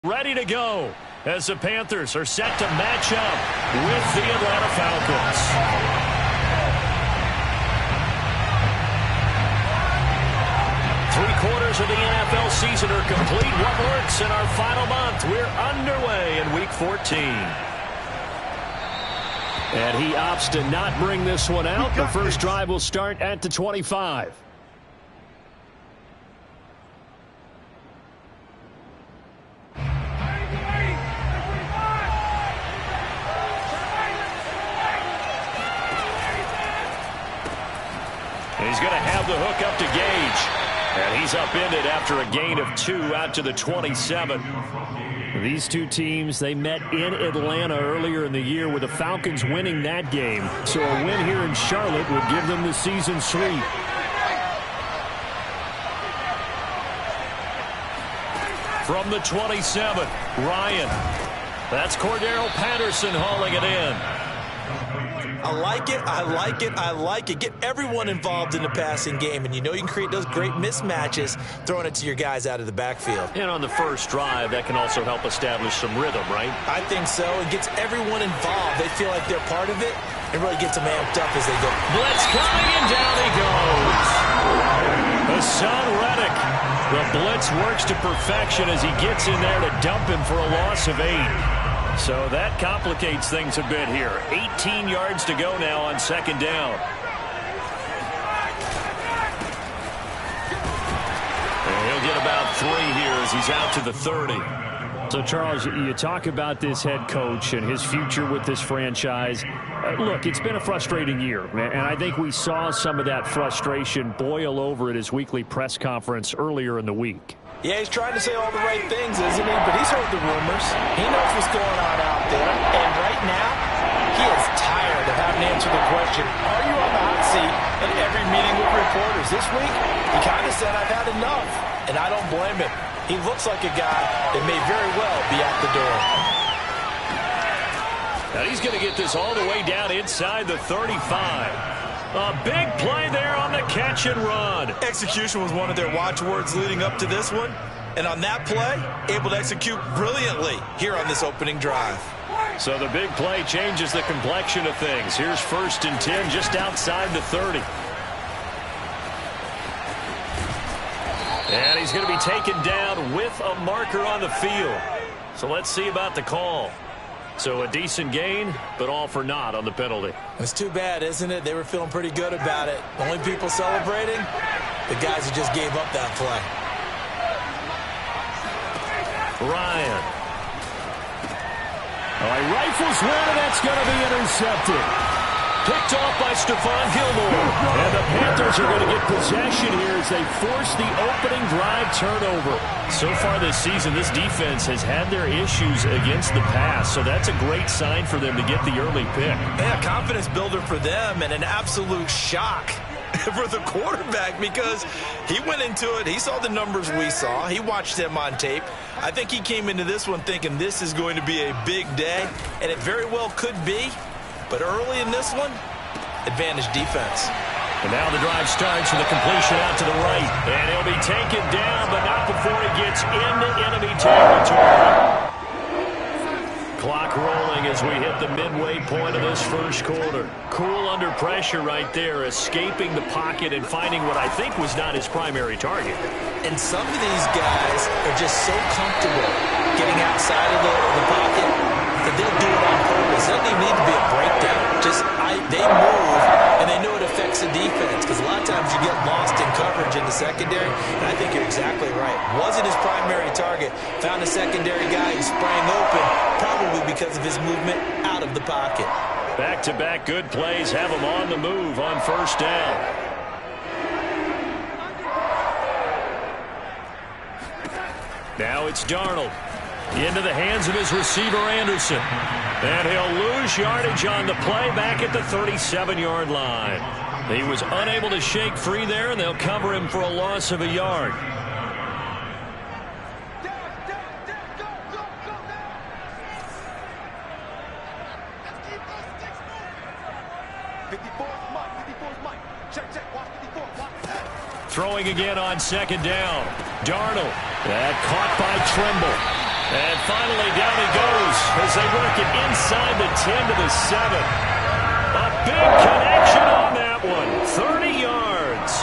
Ready to go as the Panthers are set to match up with the Atlanta Falcons. Three-quarters of the NFL season are complete. What works in our final month? We're underway in Week 14. And he opts to not bring this one out. The first drive will start at the 25. He's going to have the hook up to Gage. And he's upended after a gain of 2 out to the 27. These two teams, they met in Atlanta earlier in the year with the Falcons winning that game. So a win here in Charlotte would give them the season sweep. From the 27, Ryan. That's Cordero Patterson hauling it in. I like it, I like it, I like it. Get everyone involved in the passing game, and you know you can create those great mismatches throwing it to your guys out of the backfield. And on the first drive, that can also help establish some rhythm, right? I think so. It gets everyone involved. They feel like they're part of it, and really gets them amped up as they go. Blitz coming, and down he goes. Hassan Reddick. The blitz works to perfection as he gets in there to dump him for a loss of 8. So that complicates things a bit here. 18 yards to go now on second down. And he'll get about 3 here as he's out to the 30. So, Charles, you talk about this head coach and his future with this franchise. Look, it's been a frustrating year, and I think we saw some of that frustration boil over at his weekly press conference earlier in the week. Yeah, he's trying to say all the right things, isn't he? But he's heard the rumors. He knows what's going on out there. And right now, he is tired of having to answer the question, are you on the hot seat in every meeting with reporters? This week, he kind of said, I've had enough. And I don't blame him. He looks like a guy that may very well be out the door. Now he's going to get this all the way down inside the 35. A big play there on the catch and run. Execution was one of their watchwords leading up to this one. And on that play, able to execute brilliantly here on this opening drive. So the big play changes the complexion of things. Here's 1st and 10 just outside the 30. And he's going to be taken down with a marker on the field. So let's see about the call. So a decent gain, but all for naught on the penalty. It's too bad, isn't it? They were feeling pretty good about it. The only people celebrating, the guys who just gave up that play. Ryan. All right, rifles one, and that's going to be intercepted. Picked off by Stephon Gilmore. And the Panthers are going to get possession here as they force the opening drive turnover. So far this season, this defense has had their issues against the pass, so that's a great sign for them to get the early pick. Yeah, confidence builder for them and an absolute shock for the quarterback because he went into it. He saw the numbers we saw. He watched them on tape. I think he came into this one thinking this is going to be a big day, and it very well could be. But early in this one, advantage defense. And now the drive starts with a completion out to the right. And he'll be taken down, but not before he gets into enemy territory. Clock rolling as we hit the midway point of this first quarter. Cool under pressure right there, escaping the pocket and finding what I think was not his primary target. And some of these guys are just so comfortable getting outside of the pocket that they'll do it on purpose. It doesn't even need to be a breakdown. They move, and they know it affects the defense because a lot of times you get lost in coverage in the secondary, and I think you're exactly right. Wasn't his primary target. Found a secondary guy who sprang open, probably because of his movement out of the pocket. Back-to-back good plays have him on the move on first down. Now it's Darnold. Into the hands of his receiver, Anderson. And he'll lose yardage on the play back at the 37-yard line. He was unable to shake free there, and they'll cover him for a loss of a yard. Throwing again on second down. Darnold. That caught by Trimble. And finally, down he goes as they work it inside the 10 to the 7. A big connection on that one. 30 yards.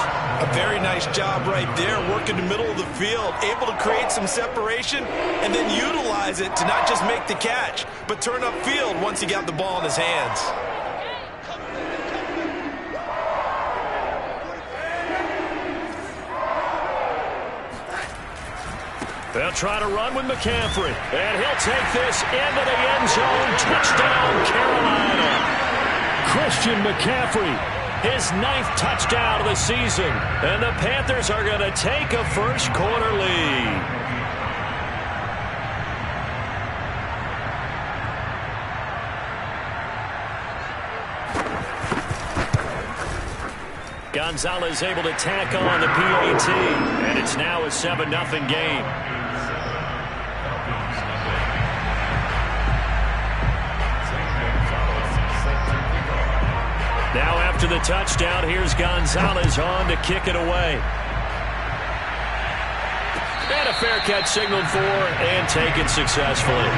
A very nice job right there, working the middle of the field, able to create some separation and then utilize it to not just make the catch, but turn upfield once he got the ball in his hands. They'll try to run with McCaffrey, and he'll take this into the end zone. Touchdown, Carolina. Christian McCaffrey, his 9th touchdown of the season, and the Panthers are going to take a first-quarter lead. Gonzalez able to tack on the PAT, and it's now a 7-0 game. Now after the touchdown, here's Gonzalez on to kick it away. And a fair catch signaled for and taken successfully.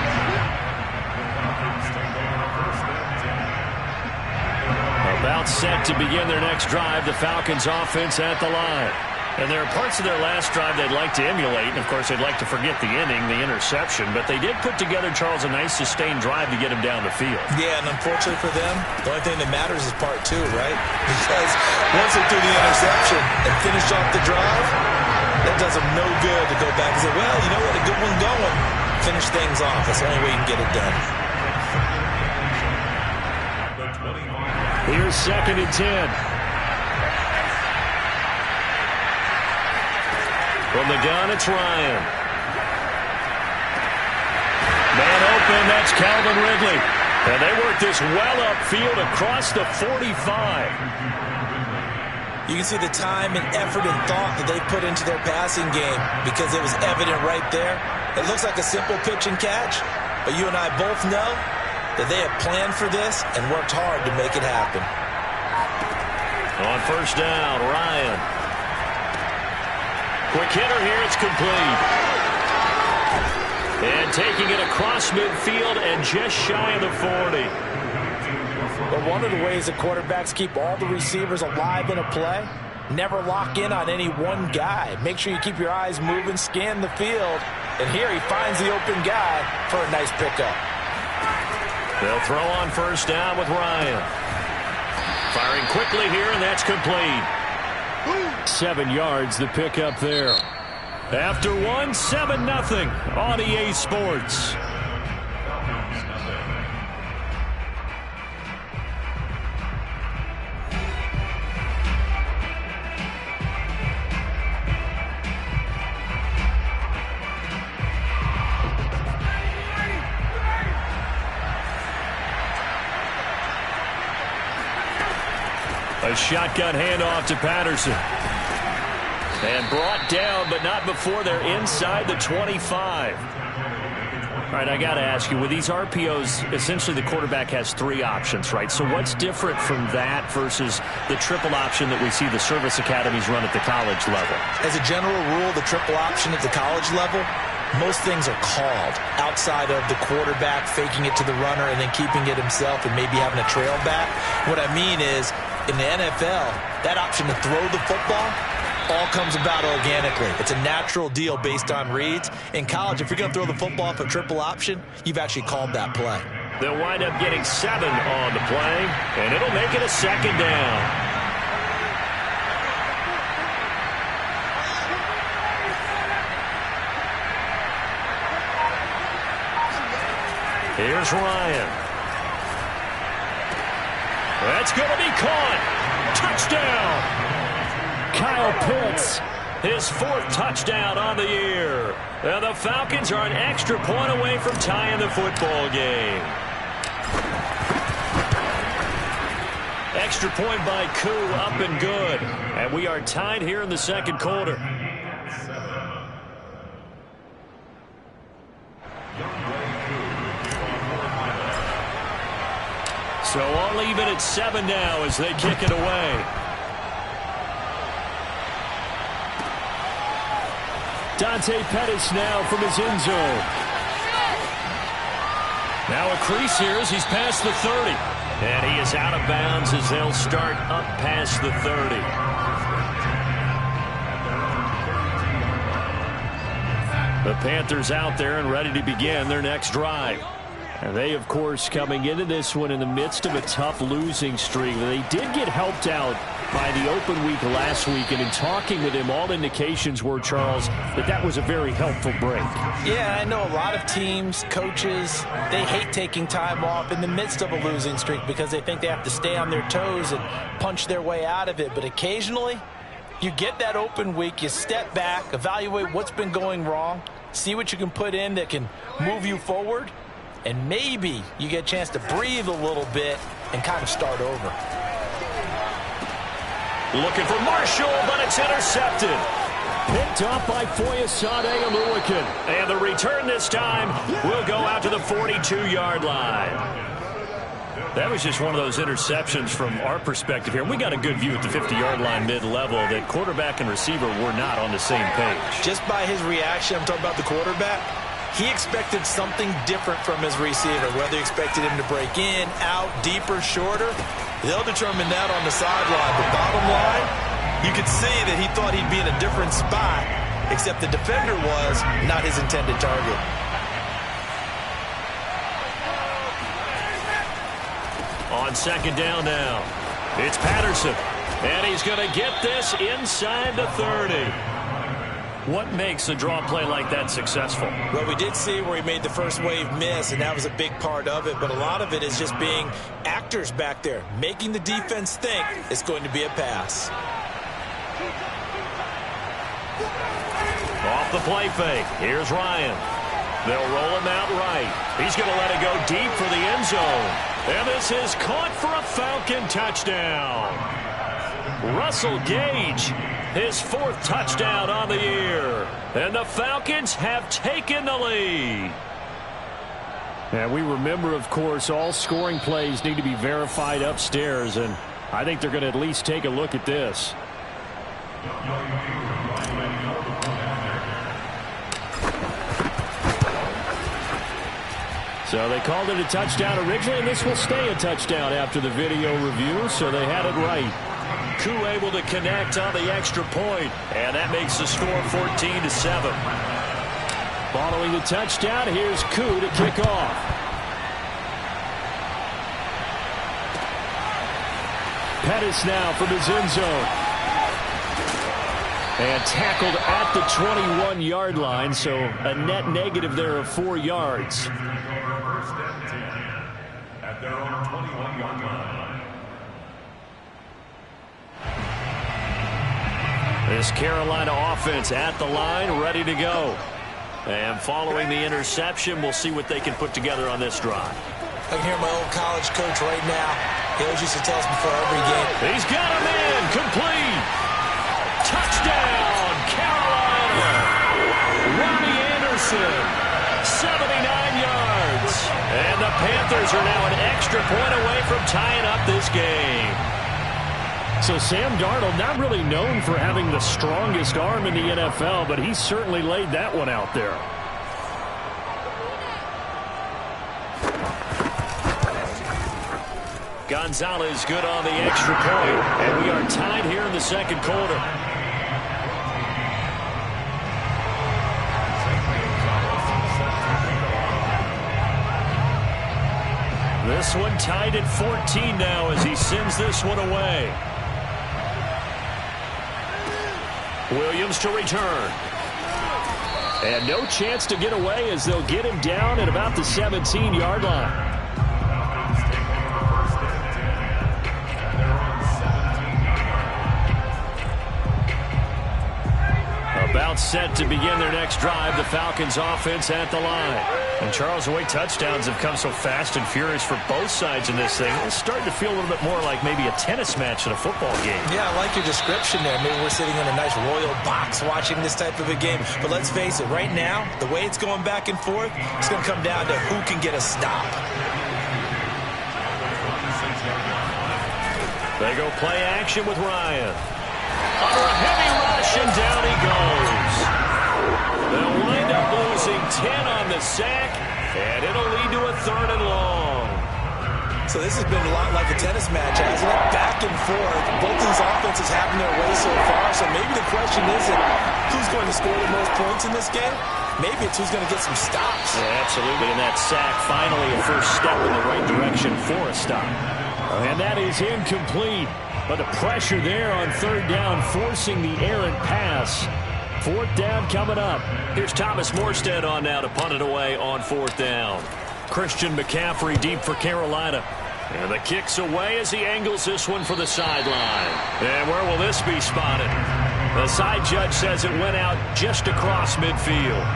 About set to begin their next drive, the Falcons offense at the line. And there are parts of their last drive they'd like to emulate. And, of course, they'd like to forget the inning, the interception. But they did put together, Charles, a nice sustained drive to get him down the field. Yeah, and unfortunately for them, the only thing that matters is part 2, right? Because once they threw the interception and finished off the drive, that does them no good to go back and say, well, you know what, a good one going. Finish things off. That's the only way you can get it done. Here's 2nd and 10. From the gun, it's Ryan. Man open, that's Calvin Ridley. And they work this well upfield across the 45. You can see the time and effort and thought that they put into their passing game because it was evident right there. It looks like a simple pitch and catch, but you and I both know that they have planned for this and worked hard to make it happen. On first down, Ryan. Quick hitter here, it's complete. And taking it across midfield and just shy of the 40. But one of the ways that quarterbacks keep all the receivers alive in a play, never lock in on any one guy. Make sure you keep your eyes moving, scan the field. And here he finds the open guy for a nice pickup. They'll throw on first down with Ryan. Firing quickly here, and that's complete. 7 yards, the pickup there. After 7-0 on EA Sports. A shotgun handoff to Patterson. And brought down, but not before they're inside the 25. All right, I got to ask you, with these RPOs, essentially the quarterback has 3 options, right? So what's different from that versus the triple option that we see the service academies run at the college level? As a general rule, the triple option at the college level, most things are called outside of the quarterback faking it to the runner and then keeping it himself and maybe having a trail back. What I mean is, in the NFL, that option to throw the football all comes about organically. It's a natural deal based on reads. In college, if you're going to throw the football for triple option, you've actually called that play. They'll wind up getting 7 on the play, and it'll make it a 2nd down. Here's Ryan. That's going to be caught. Touchdown. Kyle Pitts, his 4th touchdown on the year. And the Falcons are an extra point away from tying the football game. Extra point by Koo, up and good. And we are tied here in the 2nd quarter. So all even at 7 now as they kick it away. Dante Pettis now from his end zone. Now a crease here as he's past the 30. And he is out of bounds as they'll start up past the 30. The Panthers out there and ready to begin their next drive. And they, of course, coming into this one in the midst of a tough losing streak. They did get helped out by the open week last week, and in talking with him, all indications were, Charles, that was a very helpful break. Yeah, I know a lot of teams, coaches, they hate taking time off in the midst of a losing streak because they think they have to stay on their toes and punch their way out of it. But occasionally, you get that open week, you step back, evaluate what's been going wrong, see what you can put in that can move you forward, and maybe you get a chance to breathe a little bit and kind of start over. Looking for Marshall, but it's intercepted. Picked off by Foyesade Oluwakin. And the return this time will go out to the 42-yard line. That was just one of those interceptions from our perspective here. We got a good view at the 50-yard line mid-level that quarterback and receiver were not on the same page. Just by his reaction, I'm talking about the quarterback, he expected something different from his receiver, whether he expected him to break in, out, deeper, shorter. They'll determine that on the sideline. But bottom line, you could see that he thought he'd be in a different spot, except the defender was not his intended target. On second down now, it's Patterson. And he's going to get this inside the 30. What makes a draw play like that successful? Well, we did see where he made the first wave miss, and that was a big part of it. But a lot of it is just being actors back there, making the defense think it's going to be a pass. Off the play fake. Here's Ryan. They'll roll him out right. He's going to let it go deep for the end zone. And this is caught for a Falcon touchdown. Russell Gage, his fourth touchdown on the year. And the Falcons have taken the lead. And we remember, of course, all scoring plays need to be verified upstairs. And I think they're going to at least take a look at this. So they called it a touchdown originally, and this will stay a touchdown after the video review, so they had it right. Koo able to connect on the extra point, and that makes the score 14-7. Following the touchdown, here's Koo to kick off. Pettis now from his end zone. And tackled at the 21-yard line, so a net negative there of 4 yards. At their own 21-yard line. This Carolina offense at the line, ready to go. And following the interception, we'll see what they can put together on this drive. I can hear my old college coach right now. He always used to tell us before every game. He's got him in, complete. Touchdown, Carolina. Ronnie Anderson, 79 yards. And the Panthers are now an extra point away from tying up this game. So Sam Darnold, not really known for having the strongest arm in the NFL, but he certainly laid that one out there. Gonzalez good on the extra point, and we are tied here in the second quarter. This one tied at 14 now as he sends this one away. Williams to return. And no chance to get away as they'll get him down at about the 17-yard line. About set to begin their next drive, the Falcons offense at the line. And Charles, the way touchdowns have come so fast and furious for both sides in this thing, it's starting to feel a little bit more like maybe a tennis match in a football game. Yeah, I like your description there. Maybe we're sitting in a nice royal box watching this type of a game. But let's face it, right now, the way it's going back and forth, it's going to come down to who can get a stop. They go play action with Ryan. Under a heavy rush, and down he goes. They'll wind up losing 10 on the sack, and it'll lead to a 3rd and long. So this has been a lot like a tennis match, hasn't it? Back and forth. Both these offenses having their way so far. So maybe the question isn't who's going to score the most points in this game. Maybe it's who's going to get some stops. Yeah, absolutely. And that sack, finally a first step in the right direction for a stop. And that is incomplete. But the pressure there on 3rd down, forcing the errant pass. 4th down coming up. Here's Thomas Morstead on now to punt it away on 4th down. Christian McCaffrey deep for Carolina. And the kick's away as he angles this one for the sideline. And where will this be spotted? The side judge says it went out just across midfield.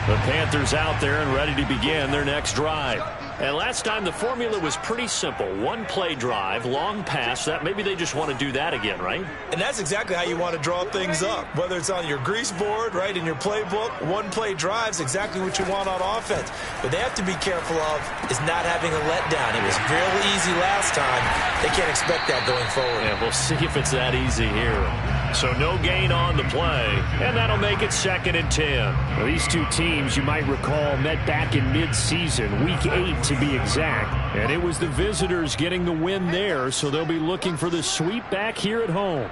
The Panthers out there and ready to begin their next drive. And last time the formula was pretty simple. 1-play drive, long pass. That maybe they just want to do that again, right? And that's exactly how you want to draw things up. Whether it's on your grease board, right, in your playbook, 1-play drive's exactly what you want on offense. But they have to be careful of is not having a letdown. It was real easy last time. They can't expect that going forward. Yeah, we'll see if it's that easy here. So no gain on the play, and that'll make it 2nd and 10. Well, these two teams, you might recall, met back in mid-season, week 8 to be exact. And it was the visitors getting the win there, so they'll be looking for the sweep back here at home.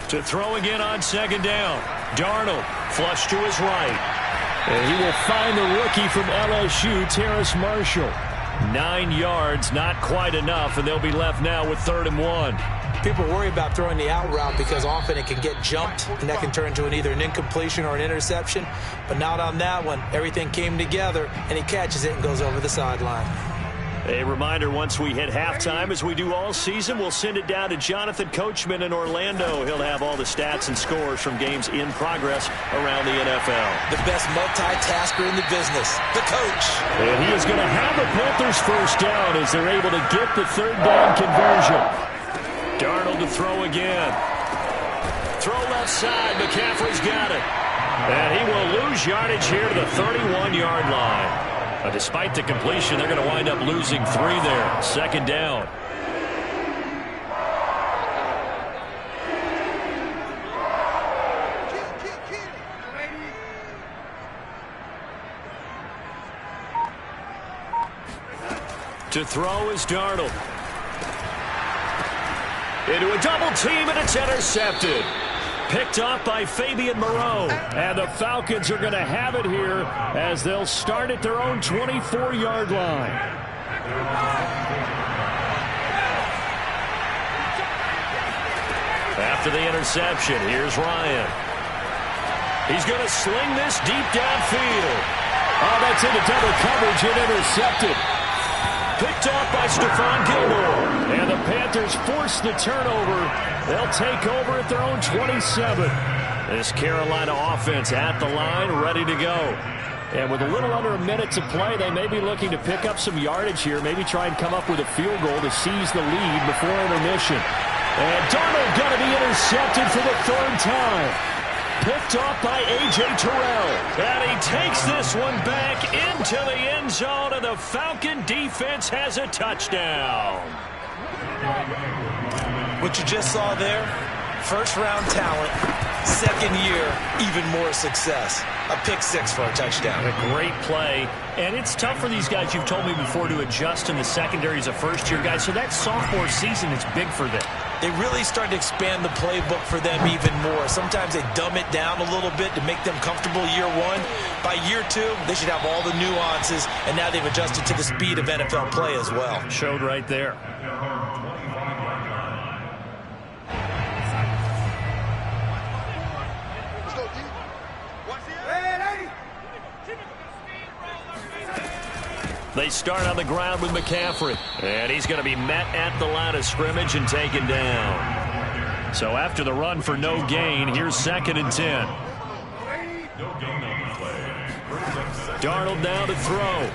To throw again on 2nd down. Darnold, flush to his right. And he will find the rookie from LSU, Terrace Marshall. 9 yards, not quite enough, and they'll be left now with 3rd and 1. People worry about throwing the out route because often it can get jumped, and that can turn into either an incompletion or an interception. But not on that one. Everything came together, and he catches it and goes over the sideline. A reminder, once we hit halftime, as we do all season, we'll send it down to Jonathan Coachman in Orlando. He'll have all the stats and scores from games in progress around the NFL. The best multitasker in the business, the coach. And he is going to have the Panthers first down as they're able to get the 3rd down conversion. Darnold to throw again. Throw left side. McCaffrey's got it. And he will lose yardage here to the 31-yard line. Despite the completion, they're going to wind up losing 3 there. 2nd down. To throw is Darnold. Into a double team, and it's intercepted. Picked off by Fabian Moreau. And the Falcons are going to have it here as they'll start at their own 24-yard line. After the interception, here's Ryan. He's going to sling this deep downfield. Oh, that's into double coverage and intercepted. Picked off by Stephon Gilmore. And the Panthers force the turnover. They'll take over at their own 27. This Carolina offense at the line, ready to go. And with a little under a minute to play, they may be looking to pick up some yardage here, maybe try and come up with a field goal to seize the lead before intermission. And Darnold going to be intercepted for the 3rd time. Picked off by A.J. Terrell. And he takes this one back into the end zone, and the Falcon defense has a touchdown. What you just saw there, first-round talent, 2nd year, even more success. A pick 6 for a touchdown. A great play. And it's tough for these guys, you've told me before, to adjust in the secondary as a first-year guy. So that sophomore season is big for them. They really start to expand the playbook for them even more. Sometimes they dumb it down a little bit to make them comfortable year 1. By year 2, they should have all the nuances, and now they've adjusted to the speed of NFL play as well. Showed right there. They start on the ground with McCaffrey. And he's going to be met at the line of scrimmage and taken down. So after the run for no gain, here's 2nd and 10. Darnold now to throw.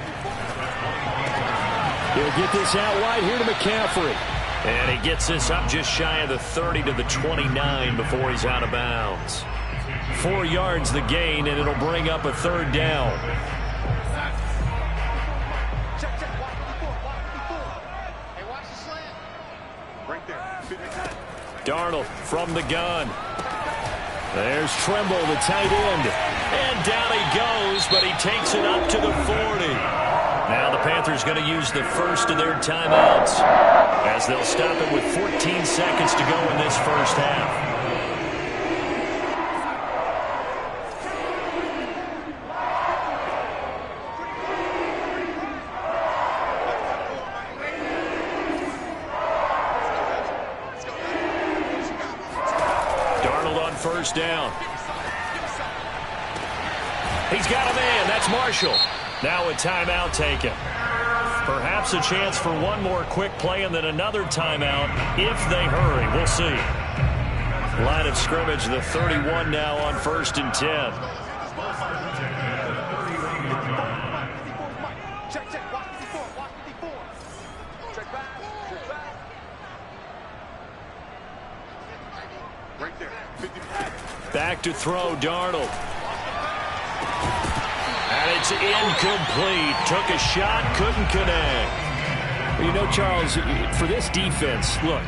He'll get this out wide here to McCaffrey. And he gets this up just shy of the 30 to the 29 before he's out of bounds. 4 yards the gain, and it'll bring up a 3rd down. Darnold from the gun. There's Trimble, the tight end. And down he goes, but he takes it up to the 40. Now the Panthers going to use the first of their timeouts as they'll stop it with 14 seconds to go in this first half. First down. He's got a man. That's Marshall. Now a timeout taken. Perhaps a chance for one more quick play and then another timeout if they hurry. We'll see. Line of scrimmage, the 31 now on 1st and 10. Back to throw, Darnold. And it's incomplete. Took a shot, couldn't connect. You know, Charles, for this defense, look,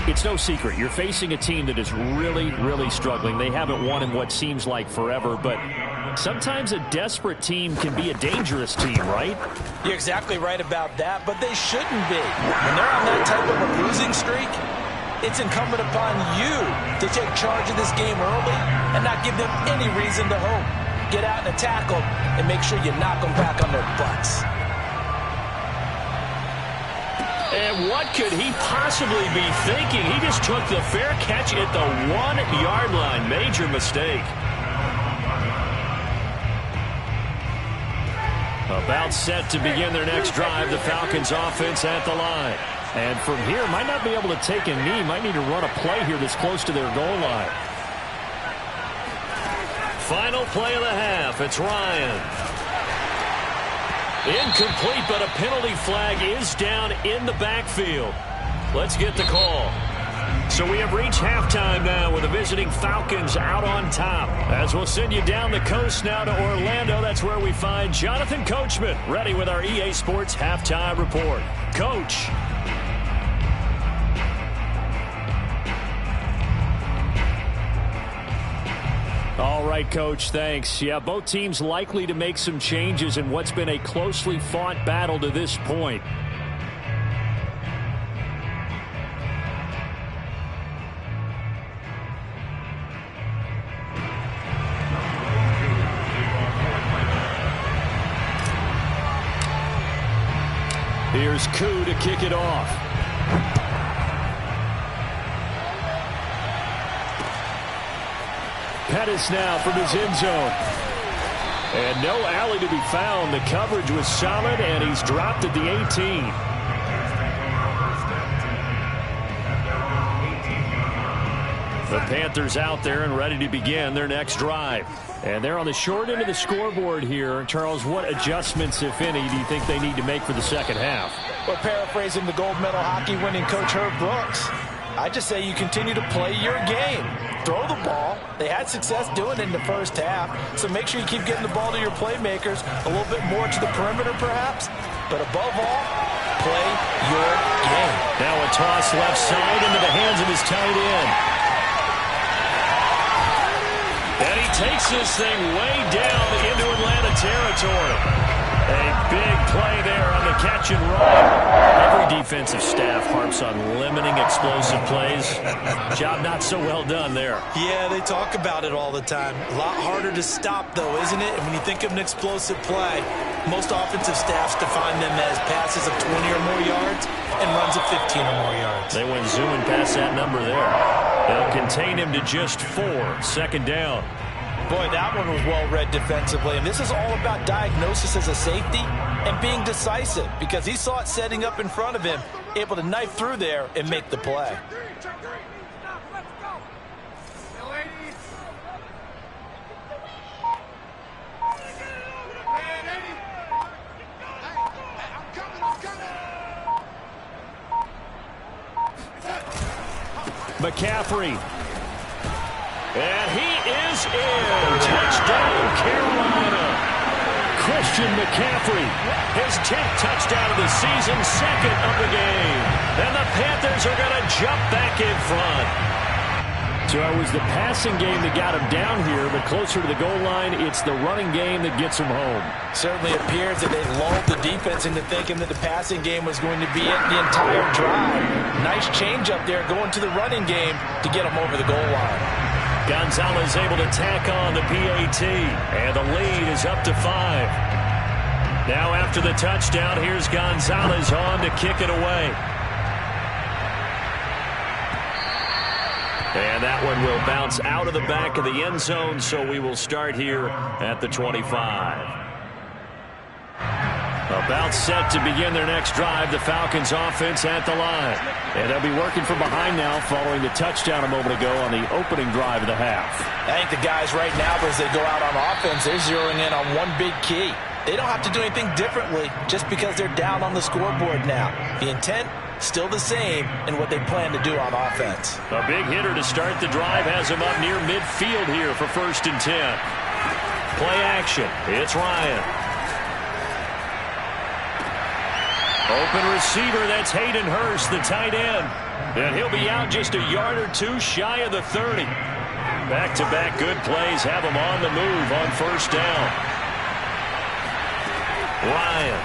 it's no secret. You're facing a team that is really, really struggling. They haven't won in what seems like forever, but sometimes a desperate team can be a dangerous team, right? You're exactly right about that, but they shouldn't be. When they're on that type of a losing streak, it's incumbent upon you to take charge of this game early and not give them any reason to hope. Get out and attack them and make sure you knock them back on their butts. And what could he possibly be thinking? He just took the fair catch at the 1-yard line. Major mistake. About set to begin their next drive. The Falcons offense at the line. And from here, might not be able to take a knee. Might need to run a play here this close to their goal line. Final play of the half. It's Ryan. Incomplete, but a penalty flag is down in the backfield. Let's get the call. So we have reached halftime now with the visiting Falcons out on top. As we'll send you down the coast now to Orlando. That's where we find Jonathan Coachman ready with our EA Sports halftime report. Coach. All right, Coach, thanks. Yeah, both teams likely to make some changes in what's been a closely fought battle to this point. Here's Koo to kick it off. Pettis now from his end zone. And no alley to be found. The coverage was solid, and he's dropped at the 18. The Panthers out there and ready to begin their next drive. And they're on the short end of the scoreboard here. Charles, what adjustments, if any, do you think they need to make for the second half? Well, paraphrasing the gold medal hockey winning coach Herb Brooks, I just say you continue to play your game. Throw the ball. They had success doing it in the first half, so make sure you keep getting the ball to your playmakers, a little bit more to the perimeter perhaps, but above all, play your game. Now a toss left side into the hands of his tight end. And he takes this thing way down into Atlanta territory. A big play there on the catch and run. Every defensive staff harps on limiting explosive plays. Job not so well done there. Yeah, they talk about it all the time. A lot harder to stop, though, isn't it? And when you think of an explosive play, most offensive staffs define them as passes of 20 or more yards and runs of 15 or more yards. They went zooming past that number there. They'll contain him to just 4. Second down. Boy, that one was well read defensively. And this is all about diagnosis as a safety and being decisive because he saw it setting up in front of him, able to knife through there and make the play. McCaffrey. And he is in. Touchdown, Carolina. Christian McCaffrey, his 10th touchdown of the season, 2nd of the game. And the Panthers are going to jump back in front. So it was the passing game that got him down here, but closer to the goal line, it's the running game that gets him home. Certainly appears that they lulled the defense into thinking that the passing game was going to be it the entire drive. Nice change up there going to the running game to get him over the goal line. Gonzalez able to tack on the PAT, and the lead is up to 5. Now after the touchdown, here's Gonzalez on to kick it away. And that one will bounce out of the back of the end zone, so we will start here at the 25. About set to begin their next drive, the Falcons offense at the line. And they'll be working from behind now following the touchdown a moment ago on the opening drive of the half. I think the guys right now, as they go out on offense, they're zeroing in on one big key. They don't have to do anything differently just because they're down on the scoreboard now. The intent, still the same in what they plan to do on offense. A big hitter to start the drive has him up near midfield here for 1st and 10. Play action. It's Ryan. Open receiver, that's Hayden Hurst, the tight end. And he'll be out just a yard or two shy of the 30. Back-to-back good plays have him on the move on 1st down. Ryan.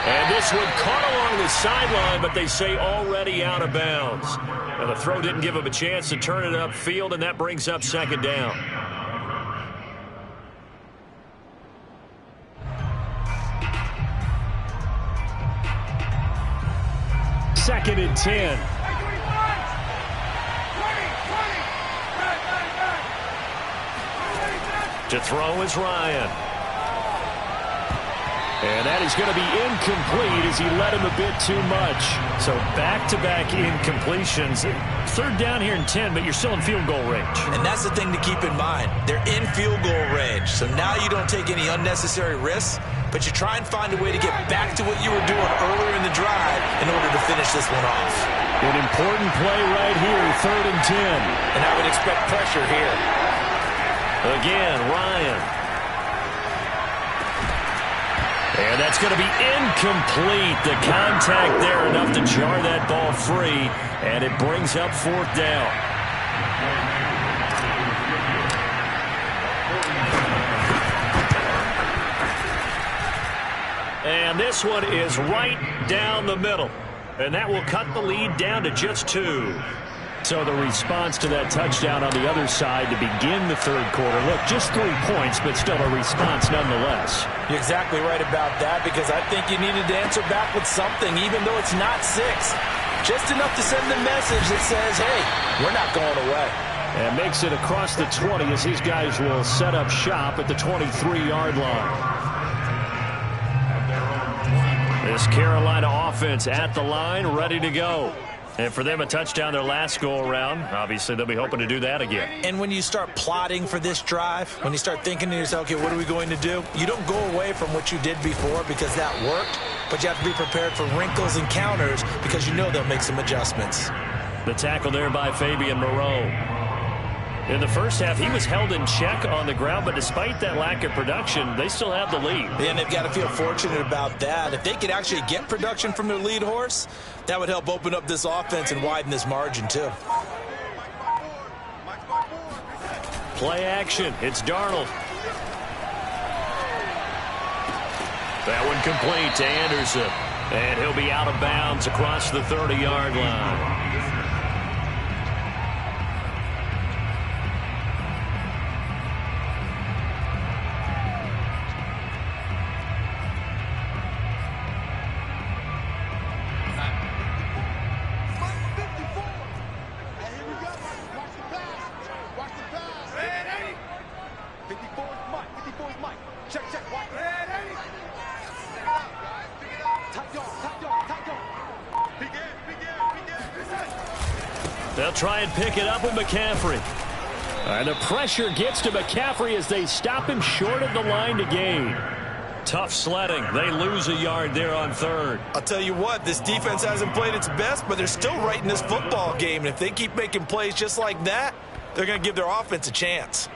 And this one caught along the sideline, but they say already out of bounds. And the throw didn't give him a chance to turn it upfield, and that brings up 2nd down. Second and 10. To throw is Ryan. And that is going to be incomplete as he led him a bit too much. So back-to-back incompletions. 3rd down here and 10, but you're still in field goal range. And that's the thing to keep in mind. They're in field goal range. So now you don't take any unnecessary risks, but you try and find a way to get back to what you were doing earlier in the drive in order to finish this one off. An important play right here, 3rd and 10. And I would expect pressure here. Again, Ryan. And that's going to be incomplete. The contact there enough to jar that ball free, and it brings up 4th down. And this one is right down the middle. And that will cut the lead down to just 2. So the response to that touchdown on the other side to begin the 3rd quarter. Look, just 3 points, but still a response nonetheless. You're exactly right about that, because I think you needed to answer back with something, even though it's not 6. Just enough to send the message that says, hey, we're not going away. And makes it across the 20 as these guys will set up shop at the 23-yard line. This Carolina offense at the line, ready to go. And for them, a touchdown their last go-around. Obviously, they'll be hoping to do that again. And when you start plotting for this drive, when you start thinking to yourself, okay, what are we going to do? You don't go away from what you did before because that worked, but you have to be prepared for wrinkles and counters because you know they'll make some adjustments. The tackle there by Fabian Moreau. In the first half, he was held in check on the ground, but despite that lack of production, they still have the lead. And they've got to feel fortunate about that. If they could actually get production from their lead horse, that would help open up this offense and widen this margin too. Play action. It's Darnold. That one complete to Anderson. And he'll be out of bounds across the 30-yard line. They'll try and pick it up with McCaffrey. And the pressure gets to McCaffrey as they stop him short of the line to gain. Tough sledding. They lose a yard there on 3rd. I'll tell you what, this defense hasn't played its best, but they're still right in this football game. And if they keep making plays just like that, they're going to give their offense a chance.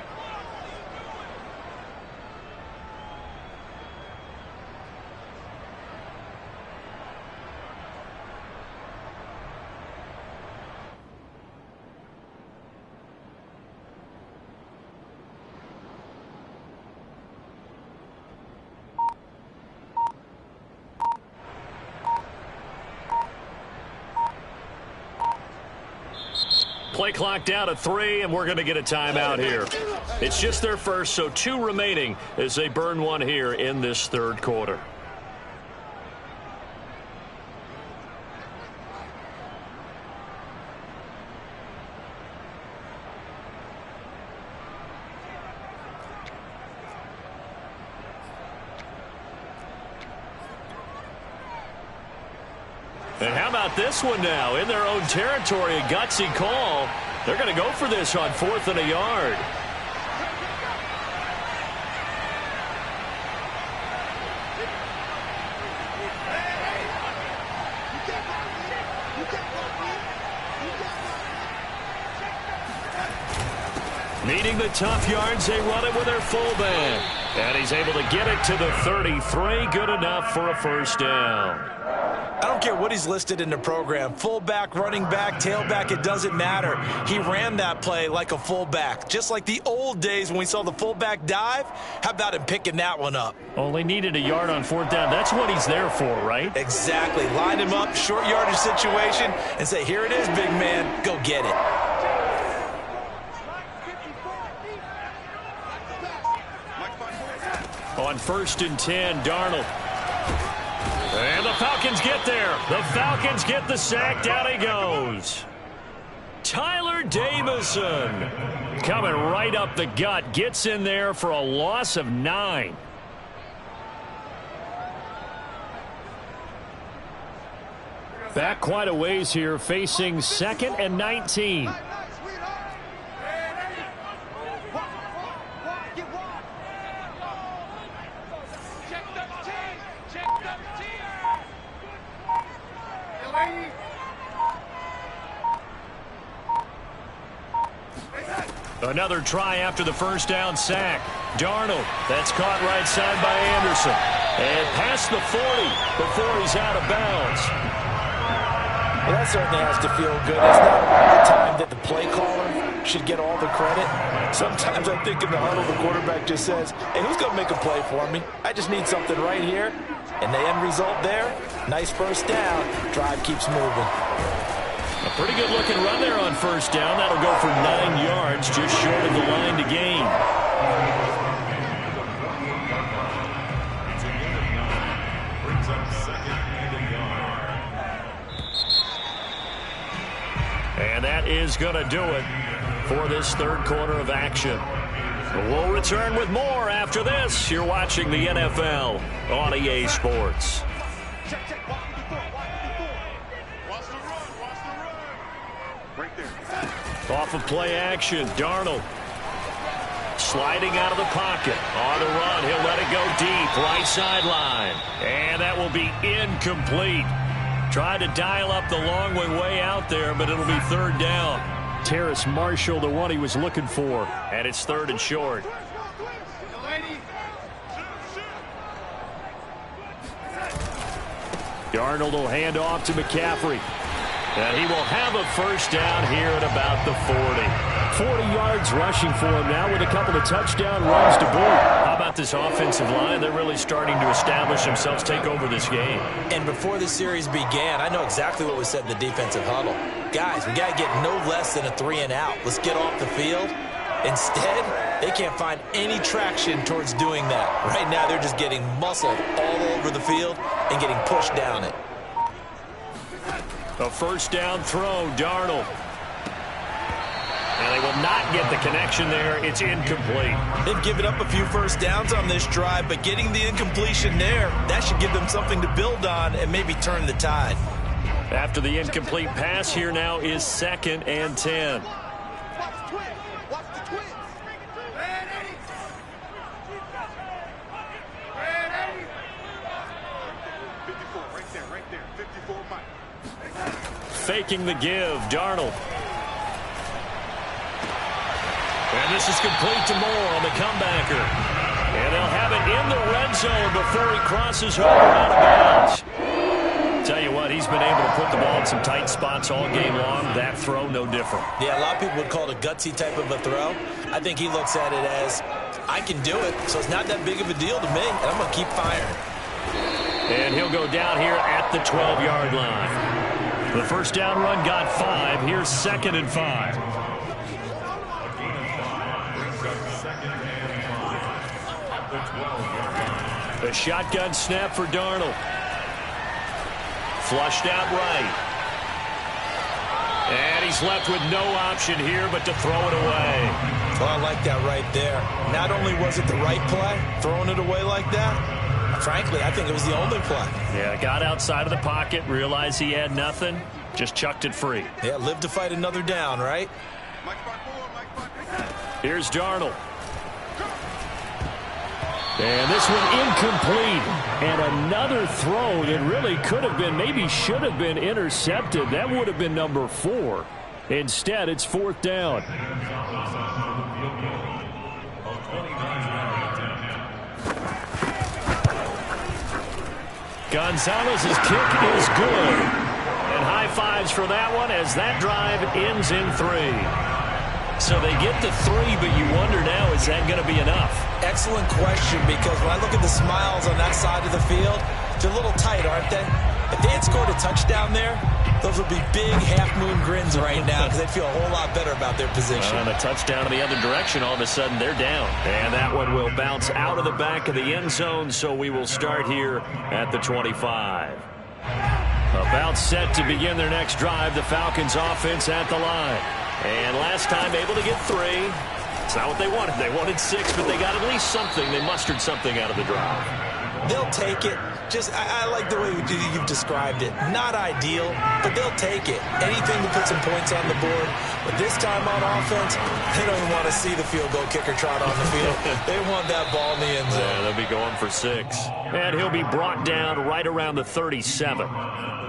Play clock down to 3, and we're going to get a timeout here. It's just their first, so 2 remaining as they burn one here in this third quarter. And how about this one now? In their own territory, a gutsy call. They're going to go for this on 4th and a yard. Needing the tough yards, they run it with their fullback. And he's able to get it to the 33. Good enough for a first down. I don't care what he's listed in the program. Fullback, running back, tailback, it doesn't matter. He ran that play like a fullback. Just like the old days when we saw the fullback dive. How about him picking that one up? Only needed a yard on 4th down. That's what he's there for, right? Exactly. Line him up, short yardage situation, and say, here it is, big man. Go get it. On 1st and 10, Darnold. And the Falcons get there. The Falcons get the sack. Down he goes. Tyler Davison coming right up the gut. Gets in there for a loss of 9. Back quite a ways here, facing 2nd and 19. Another try after the first down sack. Darnold, that's caught right side by Anderson. And past the 40 before he's out of bounds. Well, that certainly has to feel good. It's not all the time that the play caller should get all the credit. Sometimes I think in the huddle, the quarterback just says, hey, who's going to make a play for me? I just need something right here. And the end result there, nice first down. Drive keeps moving. A pretty good-looking run there on first down. That'll go for 9 yards, just short of the line to gain. And that is going to do it for this third quarter of action. We'll return with more after this. You're watching the NFL on EA Sports. Off of play action, Darnold sliding out of the pocket. On the run, he'll let it go deep, right sideline. And that will be incomplete. Tried to dial up the long way out there, but it'll be 3rd down. Terrace Marshall, the one he was looking for. And it's 3rd and short. Darnold will hand off to McCaffrey. And he will have a first down here at about the 40. 40 yards rushing for him now with a couple of touchdown runs to boot. How about this offensive line? They're really starting to establish themselves, take over this game. And before the series began, I know exactly what was said in the defensive huddle. Guys, we got to get no less than a 3 and out. Let's get off the field. Instead, they can't find any traction towards doing that. Right now, they're just getting muscled all over the field and getting pushed down it. A first down throw, Darnold. And they will not get the connection there. It's incomplete. They've given up a few first downs on this drive, but getting the incompletion there, that should give them something to build on and maybe turn the tide. After the incomplete pass, here now is 2nd and 10. Faking the give, Darnold. And this is complete to Moore on the comebacker. And they'll have it in the red zone before he crosses over out of bounds. Tell you what, he's been able to put the ball in some tight spots all game long. That throw, no different. Yeah, a lot of people would call it a gutsy type of a throw. I think he looks at it as, I can do it, so it's not that big of a deal to me, and I'm going to keep firing. And he'll go down here at the 12-yard line. The first down run got 5. Here's 2nd and 5. A shotgun snap for Darnold. Flushed out right. And he's left with no option here but to throw it away. Well, I like that right there. Not only was it the right play, throwing it away like that, frankly, I think it was the only play. Yeah, got outside of the pocket, realized he had nothing, just chucked it free. Yeah, live to fight another down, right? Here's Darnold. And this one incomplete. And another throw that really could have been, maybe should have been intercepted. That would have been number 4. Instead, it's 4th down. Gonzalez's kick is good. And high fives for that one as that drive ends in 3. So they get to 3, but you wonder now, is that going to be enough? Excellent question, because when I look at the smiles on that side of the field, they're a little tight, aren't they? If they had scored a touchdown there, those would be big half-moon grins right now because they'd feel a whole lot better about their position. And a touchdown in the other direction, all of a sudden they're down. And that one will bounce out of the back of the end zone, so we will start here at the 25. About set to begin their next drive, the Falcons offense at the line. And last time able to get 3. It's not what they wanted. They wanted 6, but they got at least something. They mustered something out of the drive. They'll take it. I like the way you've described it. Not ideal, but they'll take it. Anything to put some points on the board. But this time on offense, they don't even want to see the field goal kicker trot on the field. They want that ball in the end zone. Yeah, they'll be going for 6. And he'll be brought down right around the 37.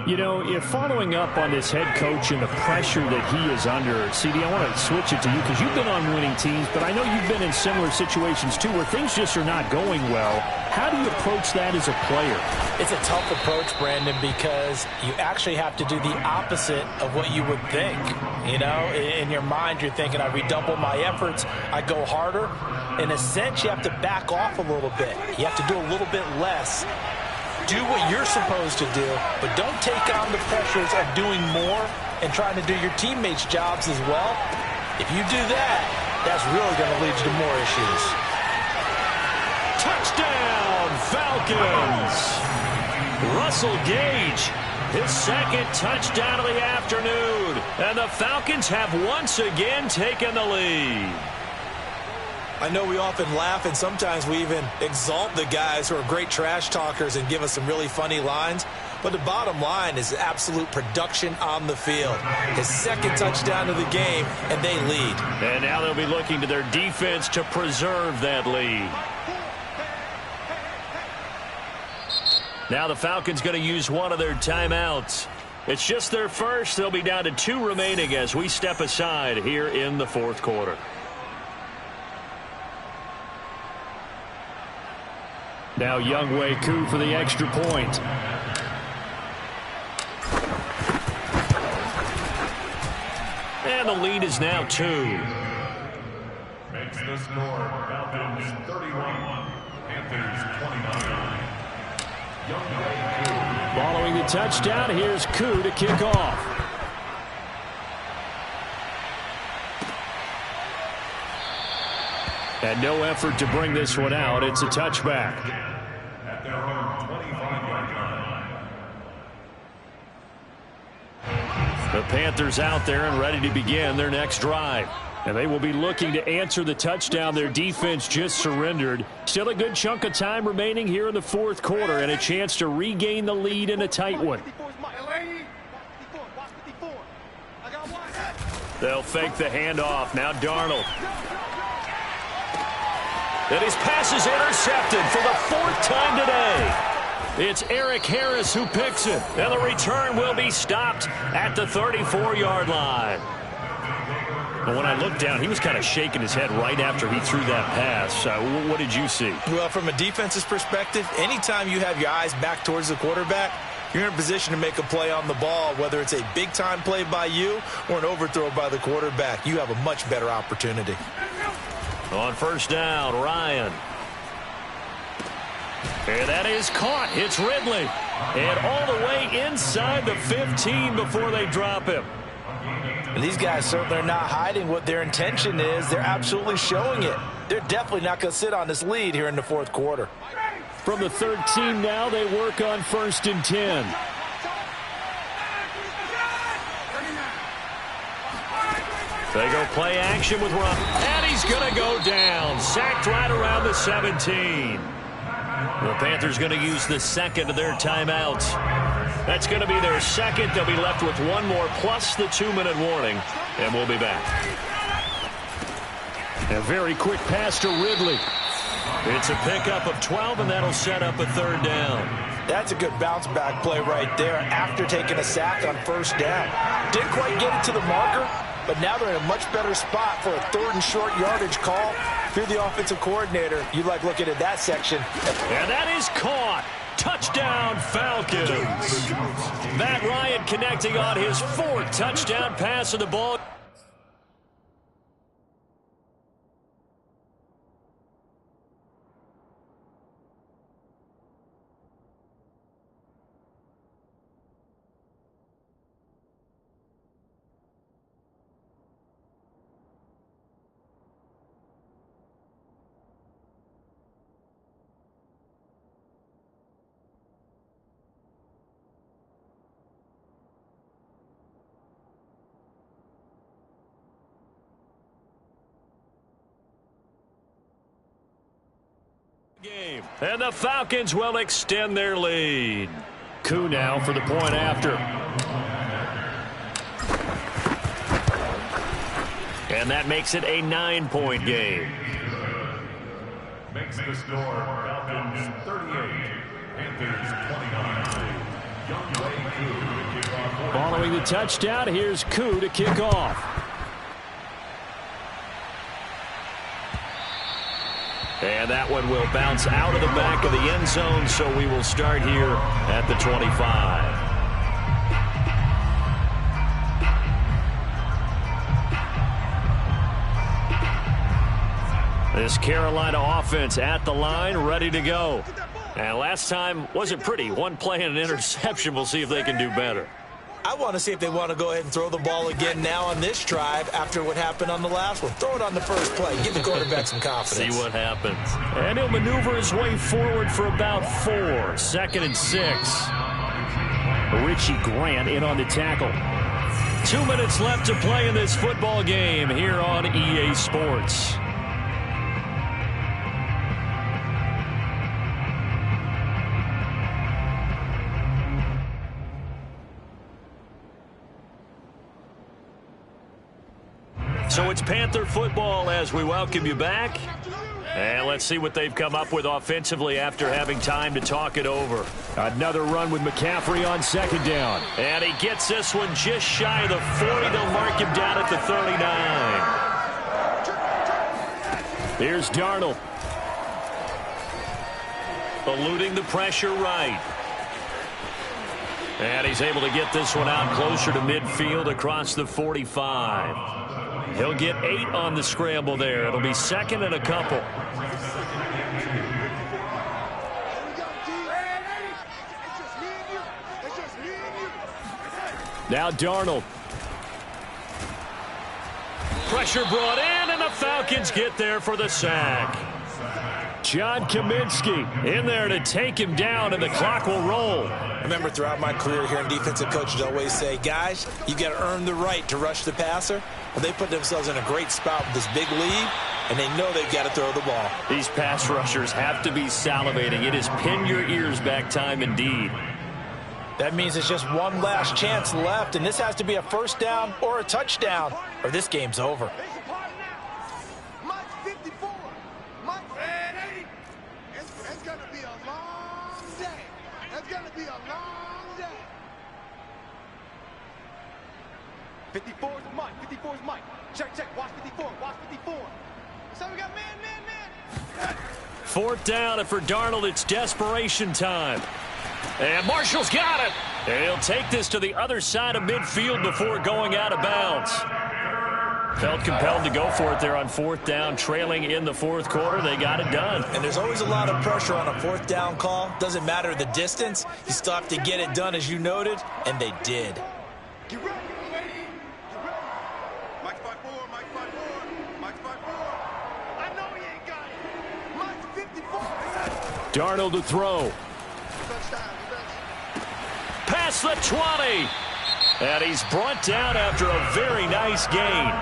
You know, if following up on this head coach and the pressure that he is under, CD, I want to switch it to you because you've been on winning teams, but I know you've been in similar situations too where things just are not going well. How do you approach that as a player? It's a tough approach, Brandon, because you actually have to do the opposite of what you would think. You know, in your mind, you're thinking, I redouble my efforts, I go harder. In a sense, you have to back off a little bit. You have to do a little bit less. Do what you're supposed to do, but don't take on the pressures of doing more and trying to do your teammates' jobs as well. If you do that, that's really going to lead you to more issues. Touchdown, Falcons! Russell Gage, his 2nd touchdown of the afternoon. And the Falcons have once again taken the lead. I know we often laugh and sometimes we even exalt the guys who are great trash talkers and give us some really funny lines. But the bottom line is absolute production on the field. His 2nd touchdown of the game, and they lead. And now they'll be looking to their defense to preserve that lead. Now the Falcons going to use one of their timeouts. It's just their first. They'll be down to 2 remaining as we step aside here in the 4th quarter. Now Younghoe Koo for the extra point. And the lead is now 2. Makes the score Falcons 31, Panthers 29. Younghoe Koo. Following the touchdown, here's Koo to kick off. And no effort to bring this one out. It's a touchback. At their own 25-yard line. The Panthers out there and ready to begin their next drive. And they will be looking to answer the touchdown their defense just surrendered. Still a good chunk of time remaining here in the 4th quarter and a chance to regain the lead in a tight one. They'll fake the handoff. Now Darnold. And his pass is intercepted for the 4th time today. It's Eric Harris who picks it. And the return will be stopped at the 34-yard line. And when I looked down, he was kind of shaking his head right after he threw that pass. What did you see? Well, from a defense's perspective, anytime you have your eyes back towards the quarterback, you're in a position to make a play on the ball, whether it's a big-time play by you or an overthrow by the quarterback. You have a much better opportunity. On first down, Ryan. And that is caught. It's Ridley. And all the way inside the 15 before they drop him. And these guys certainly are not hiding what their intention is. They're absolutely showing it. They're definitely not going to sit on this lead here in the fourth quarter. From the 13 now, they work on 1st and 10. They go play action with Rupp. And he's going to go down. Sacked right around the 17. The Panthers going to use the second of their timeouts. That's going to be their second. They'll be left with one more plus the 2-minute warning. And we'll be back. A very quick pass to Ridley. It's a pickup of 12, and that'll set up a 3rd down. That's a good bounce back play right there after taking a sack on 1st down. Didn't quite get it to the marker, but now they're in a much better spot for a 3rd and short yardage call. If you're the offensive coordinator, you like looking at that section. And that is caught. Touchdown, Falcons. Matt Ryan connecting on his 4th touchdown pass of the ball. Game. And the Falcons will extend their lead. Koo now for the point after. And that makes it a 9-point game. Makes the score Falcons 38, Panthers 29. Young Wei Koo to kick off. Following the touchdown, here's Koo to kick off. And that one will bounce out of the back of the end zone, so we will start here at the 25. This Carolina offense at the line, ready to go. And last time wasn't pretty. One play and an interception. We'll see if they can do better. I want to see if they want to go ahead and throw the ball again now on this drive after what happened on the last one. Throw it on the first play. Give the quarterback some confidence. See what happens. And he'll maneuver his way forward for about 4. 2nd and 6. Richie Grant in on the tackle. 2 minutes left to play in this football game here on EA Sports. So it's Panther football as we welcome you back. And let's see what they've come up with offensively after having time to talk it over. Another run with McCaffrey on 2nd down. And he gets this one just shy of the 40. They'll mark him down at the 39. Here's Darnold. Eluding the pressure right. And he's able to get this one out closer to midfield across the 45. He'll get 8 on the scramble there. It'll be 2nd and a couple. Now Darnold. Pressure brought in, and the Falcons get there for the sack. John Kaminsky in there to take him down, and the clock will roll. I remember throughout my career hearing defensive coaches always say, guys, you got to earn the right to rush the passer. Well, they put themselves in a great spot with this big lead, and they know they've got to throw the ball. These pass rushers have to be salivating. It is pin your ears back time indeed. That means it's just one last chance left, and this has to be a 1st down or a touchdown, or this game's over. It's going to be a long day. It's going to be a long day. 54 is Mike. 54 is Mike. Check, check. Watch 54. Watch 54. So we got man. 4th down, and for Darnold, it's desperation time. And Marshall's got it. And he'll take this to the other side of midfield before going out of bounds. Felt compelled to go for it there on fourth down, trailing in the fourth quarter. They got it done. And there's always a lot of pressure on a fourth down call. Doesn't matter the distance. You still have to get it done, as you noted, and they did. Get ready. Get ready. Mike's 5-4. Mike's 5-4. Mike's 5-4. I know he ain't got it. Mike's 54. Darnold to throw. Past the 20. And he's brought down after a very nice gain.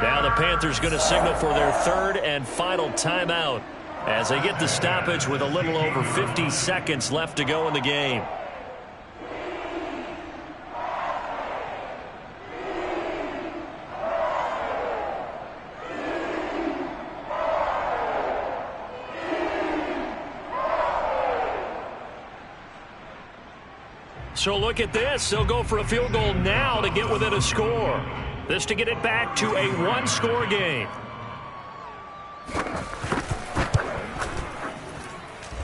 Now the Panthers going to signal for their third and final timeout as they get the stoppage with a little over 50 seconds left to go in the game. So look at this. They'll go for a field goal now to get within a score. This to get it back to a one-score game.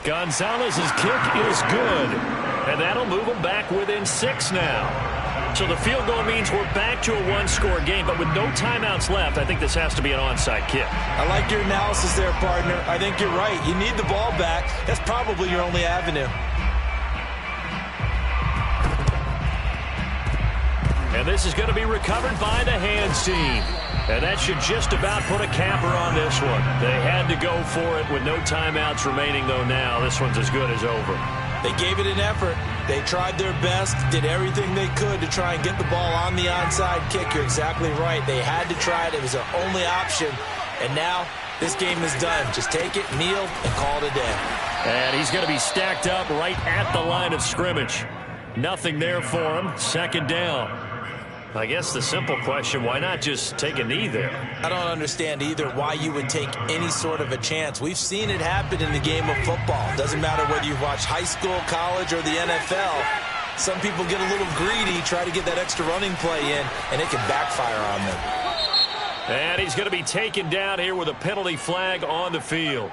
Gonzalez's kick is good. And that'll move them back within 6 now. So the field goal means we're back to a one-score game, but with no timeouts left, I think this has to be an onside kick. I like your analysis there, partner. I think you're right. You need the ball back. That's probably your only avenue. And this is going to be recovered by the hands team. And that should just about put a capper on this one. They had to go for it with no timeouts remaining, though now. This one's as good as over. They gave it an effort. They tried their best, did everything they could to try and get the ball on the onside kick. You're exactly right. They had to try it. It was their only option. And now this game is done. Just take it, kneel, and call it a day. And he's going to be stacked up right at the line of scrimmage. Nothing there for him. Second down. I guess the simple question, why not just take a knee there? I don't understand either why you would take any sort of a chance. We've seen it happen in the game of football. Doesn't matter whether you watch high school, college, or the NFL. Some people get a little greedy, try to get that extra running play in, and it can backfire on them. And he's going to be taken down here with a penalty flag on the field.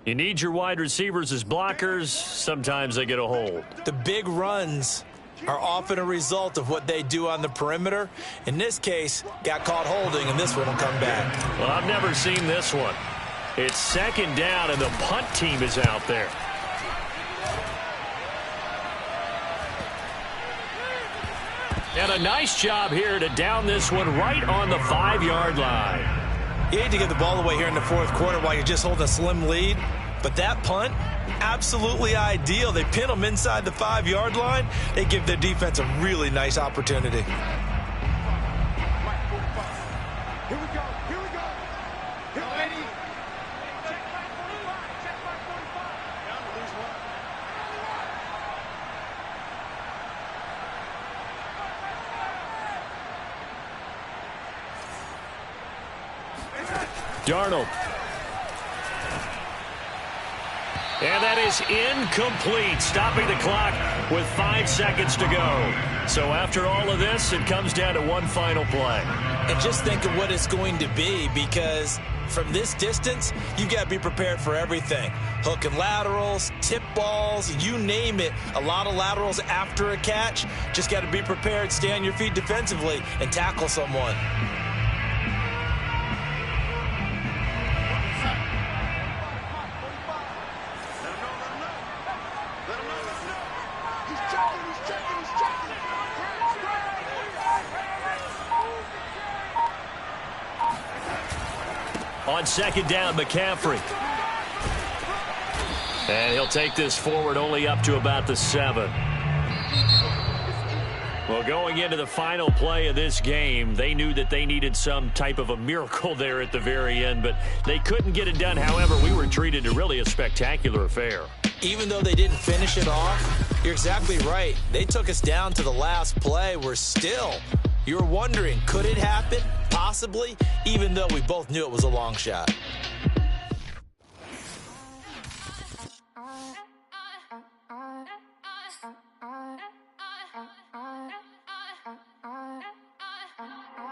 You need your wide receivers as blockers. Sometimes they get a hold. The big runs are often a result of what they do on the perimeter. In this case, got caught holding, and this one will come back. Well, I've never seen this one. It's second down, and the punt team is out there. And a nice job here to down this one right on the 5-yard line. You hate to get the ball away here in the fourth quarter while you're just holding a slim lead. But that punt, absolutely ideal. They pin them inside the 5-yard line. They give their defense a really nice opportunity. Here we go. Here we go. Here, lady. Check back 45. Check back 45. Down to lose one. Darnold. And that is incomplete, stopping the clock with 5 seconds to go. So after all of this, it comes down to one final play. And just think of what it's going to be, because from this distance, you got to be prepared for everything. Hook and laterals, tip balls, you name it. A lot of laterals after a catch. Just got to be prepared, stay on your feet defensively, and tackle someone. On second down, McCaffrey. And he'll take this forward only up to about the 7. Well, going into the final play of this game, they knew that they needed some type of a miracle there at the very end, but they couldn't get it done. However, we were treated to really a spectacular affair. Even though they didn't finish it off, you're exactly right. They took us down to the last play. We're still, you're wondering, could it happen? Possibly, even though we both knew it was a long shot.